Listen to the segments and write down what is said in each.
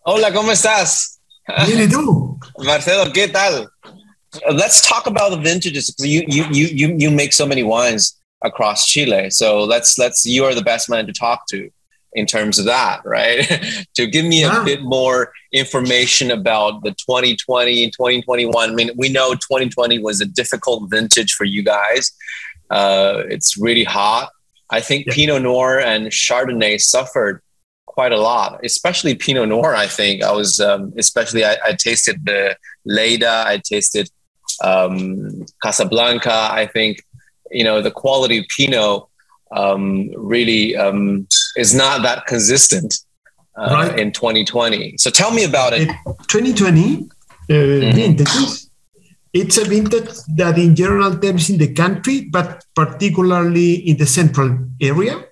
Hola, ¿cómo estás? Bien, ¿y tú? Marcelo, ¿qué tal? Let's talk about the vintages. You make so many wines across Chile. So let's you are the best man to talk to in terms of that, right? To give me a bit more information about the 2020 and 2021. I mean, we know 2020 was a difficult vintage for you guys. It's really hot. I think Pinot Noir and Chardonnay suffered quite a lot, especially Pinot Noir. I think I was, I tasted the Leda, I tasted Casablanca. I think, the quality of Pinot really is not that consistent in 2020. So tell me about it. 2020 vintages. It's a vintage that in general terms in the country, but particularly in the central area,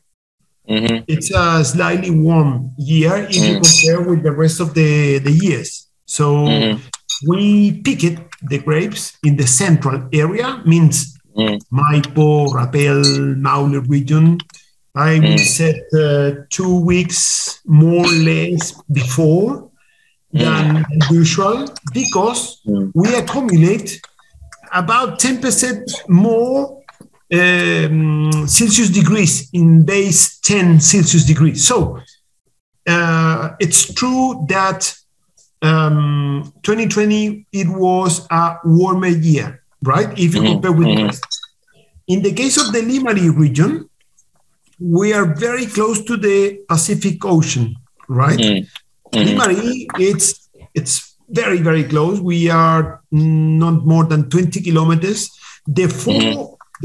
it's a slightly warm year if you compare with the rest of the years. So we picked the grapes in the central area, means Maipo, Rapel, Maule region. I would say 2 weeks more or less before than usual, because we accumulate about 10% more Celsius degrees in base 10 Celsius degrees. So it's true that 2020, it was a warmer year, right? If you compare with the rest. In the case of the Limari region, we are very close to the Pacific Ocean, right? Limari, it's very, very close. We are not more than 20 kilometers. The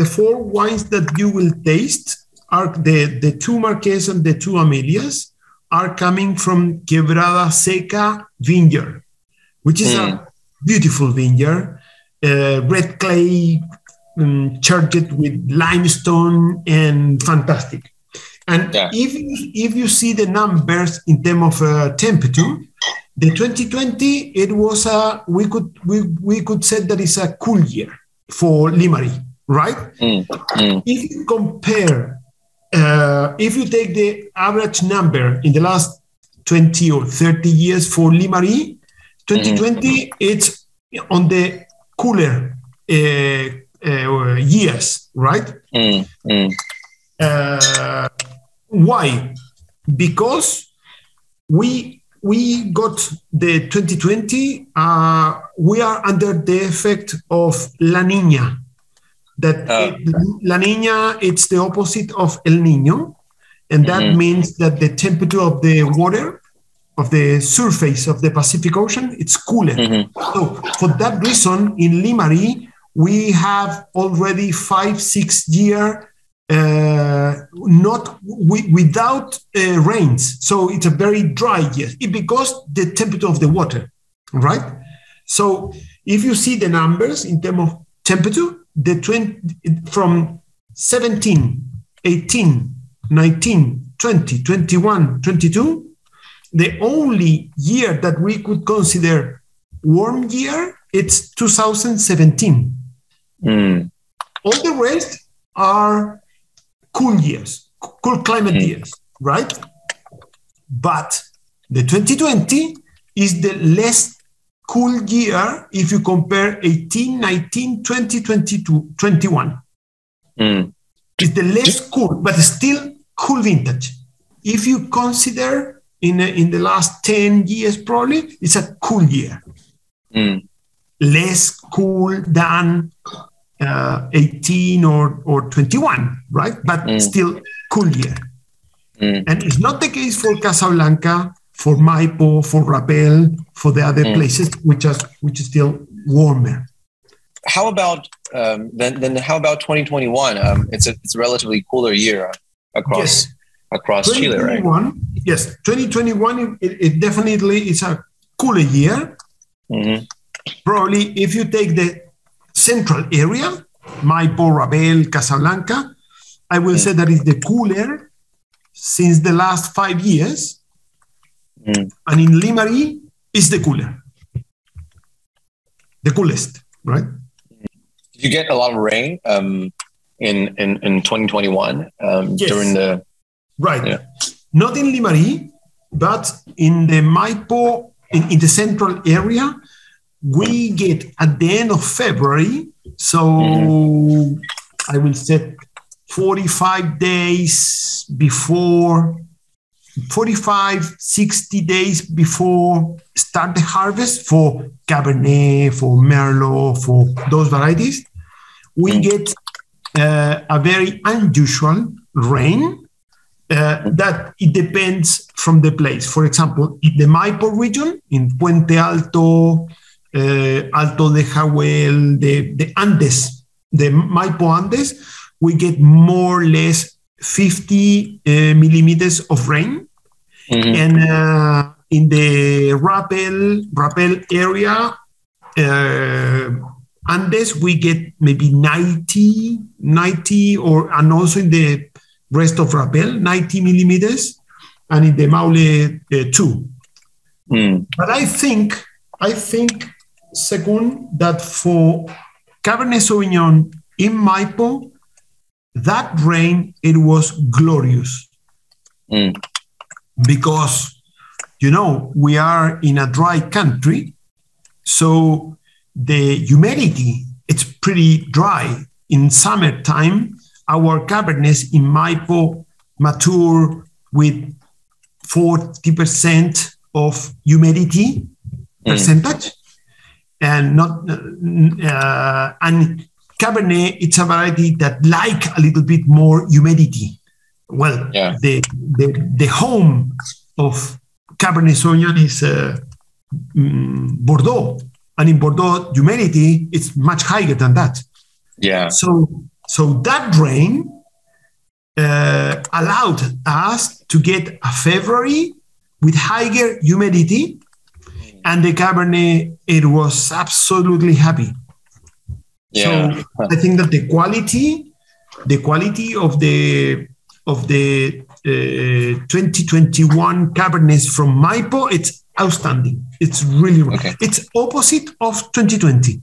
four wines that you will taste are the two Marques and the two Amelias are coming from Quebrada Seca vineyard, which is a beautiful vineyard, red clay, charged with limestone, and fantastic. And if you see the numbers in terms of temperature, the 2020, it was we could say that it's a cool year for Limari, right? If you compare, if you take the average number in the last 20 or 30 years for Limari, 2020, it's on the cooler years, right? Why? Because we got the 2020, we are under the effect of La Niña. La Niña, it's the opposite of El Niño, and that means that the temperature of the water, of the surface of the Pacific Ocean, it's cooler. So for that reason, in Limari, we have already 5-6 years without rains. So it's a very dry year because the temperature of the water, right? So if you see the numbers in terms of temperature, from 17, 18, 19, 20, 21, 22, the only year that we could consider warm year, it's 2017. All the rest are cool years, cool climate years, right? But the 2020 is the less cool year if you compare 18, 19, 20, 22, 21. It's the less cool, but still cool vintage. If you consider in the last 10 years, probably, it's a cool year. Less cool than 18 or 21, right? But still cool year. And it's not the case for Casablanca, for Maipo, for Rapel, for the other places, which is still warmer. How about then? How about 2021? It's a relatively cooler year across Chile, right? Yes, 2021. It definitely is a cooler year. Probably, if you take the central area, Maipo, Rapel, Casablanca, I will say that is the cooler since the last 5 years. And in Limari, it's the cooler. The coolest, right? Did you get a lot of rain in 2021 during the... Right. Yeah. Not in Limari, but in the Maipo, in the central area, we get at the end of February, so I will set 45 days before, 45, 60 days before start the harvest for Cabernet, for Merlot, for those varieties. We get a very unusual rain that it depends from the place. For example, in the Maipo region, in Puente Alto, Alto de Jahuel, the Andes, the Maipo Andes, we get more or less 50 millimeters of rain. And in the Rappel area, Andes, we get maybe 90 and also in the rest of Rappel, 90 millimeters, and in the Maule, 2. But I think, Zekun, that for Cabernet Sauvignon in Maipo, that rain, it was glorious. Because, we are in a dry country, so the humidity, it's pretty dry. In summertime, our Cabernets in Maipo mature with 40% of humidity percentage, and and Cabernet, it's a variety that like a little bit more humidity. Well, the home of Cabernet Sauvignon is Bordeaux, and in Bordeaux, humidity is much higher than that. Yeah. So that rain allowed us to get a February with higher humidity, and the Cabernet, it was absolutely happy. Yeah. So I think that the quality of the 2021 Cabernets from Maipo, it's outstanding. It's really okay. It's opposite of 2020.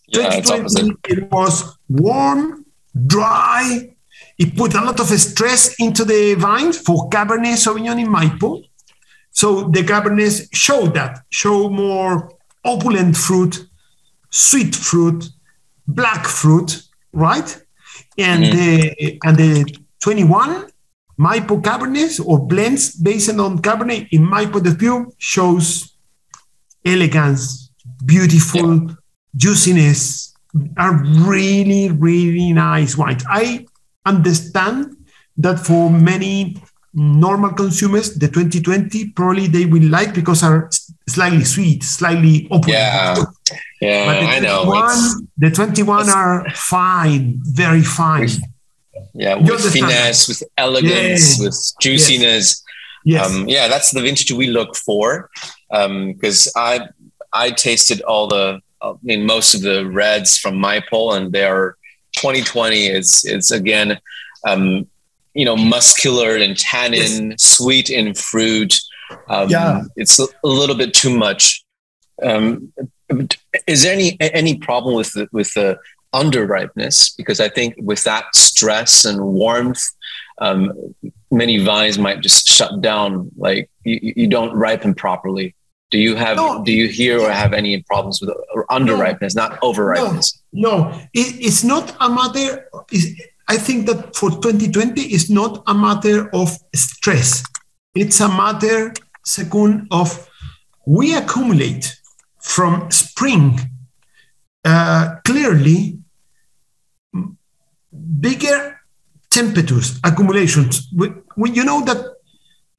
Yeah, 2020, it was warm, dry. It put a lot of stress into the vines for Cabernet Sauvignon in Maipo. So the Cabernets show more opulent fruit, sweet fruit, black fruit, right? And the 21 Maipo Cabernets or blends based on Cabernet in Maipo de Pure shows elegance, beautiful juiciness, are really, really nice wines. I understand that for many normal consumers, the 2020 probably they will like because are slightly sweet, slightly opulent. Yeah, but I know. The 21 are fine, very fine. With finesse, with elegance, with juiciness. Yes. That's the vintage we look for. Because I tasted most of the reds from Maipo, and their 2020 is again, muscular in tannin, sweet in fruit. It's a little bit too much. Is there any problem with the underripeness? Because I think with that stress and warmth, many vines might just shut down. Like you don't ripen properly. Do you hear or have any problems with underripeness, not overripeness? No, it's not a matter. I think that for 2020, it's not a matter of stress. It's a matter, Zekun, of we accumulate from spring clearly bigger temperatures, accumulations. When you know that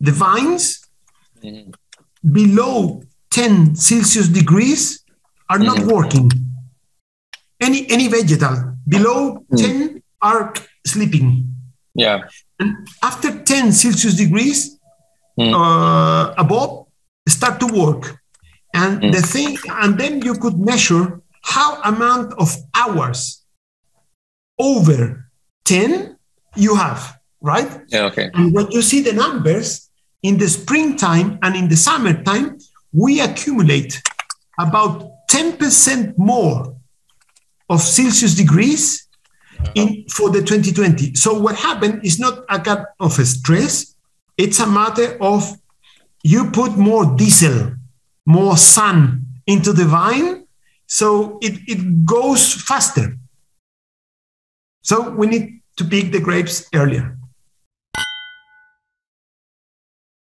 the vines below 10 Celsius degrees are not working. Any vegetal below 10 are sleeping. Yeah. And after 10 Celsius degrees above, start to work. And and then you could measure how amount of hours over 10 you have, right? Yeah, okay. And when you see the numbers in the springtime and in the summertime, we accumulate about 10% more of Celsius degrees for the 2020. So what happened is not a kind of a stress. It's a matter of you put more diesel, more sun into the vine, so it goes faster. So we need to pick the grapes earlier.